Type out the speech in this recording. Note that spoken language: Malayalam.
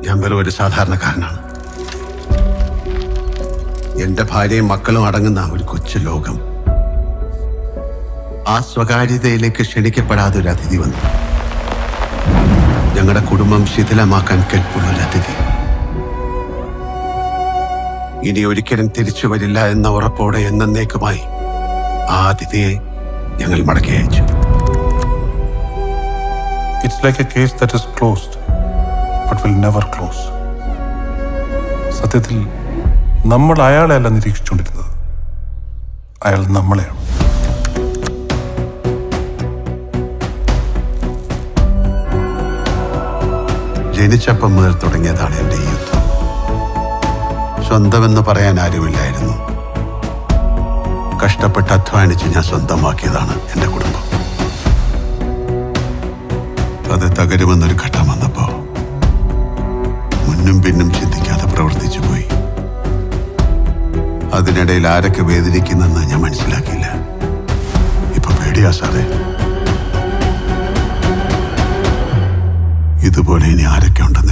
ഞാൻ വെറും ഒരു സാധാരണക്കാരനാണ്. എന്റെ ഭാര്യയും മക്കളും അടങ്ങുന്ന ഒരു കൊച്ചു ലോകം. ആ സ്വകാര്യതയിലേക്ക് ക്ഷണിക്കപ്പെടാതെ ഒരു അതിഥി വന്നു. ഞങ്ങളുടെ കുടുംബം ശിഥിലമാക്കാൻ കെൽപ്പുള്ള ഒരു അതിഥി. ഇനി ഒരിക്കലും തിരിച്ചു വരില്ല എന്ന ഉറപ്പോടെ എന്നേക്കുമായി ആ അതിഥിയെ ഞങ്ങൾ മടക്കി അയച്ചു. It's like a case that is closed, but will never close. സത്യത്തിൽ നമ്മൾ അയാളെയല്ല നിരീക്ഷിച്ചുകൊണ്ടിരുന്നത്, അയാൾ നമ്മളെയാണ്. ജനിച്ചപ്പം മുതൽ തുടങ്ങിയതാണ് എൻ്റെ ഈ യുദ്ധം. സ്വന്തമെന്ന് പറയാൻ ആരുമില്ലായിരുന്നു. കഷ്ടപ്പെട്ട് അധ്വാനിച്ച് ഞാൻ സ്വന്തമാക്കിയതാണ് എൻ്റെ കുടുംബം. അത് തകരുമെന്നൊരു ഘട്ടം വന്നപ്പോ മുന്നും പിന്നും ചിന്തിക്കാതെ പ്രവർത്തിച്ചു പോയി. അതിനിടയിൽ ആരൊക്കെ വേദനിക്കുന്നെന്ന് ഞാൻ മനസ്സിലാക്കിയില്ല. ഇപ്പൊ പേടിയാ സാറേ. ഇതുപോലെ ഇനി ആരൊക്കെ ഉണ്ടെന്ന്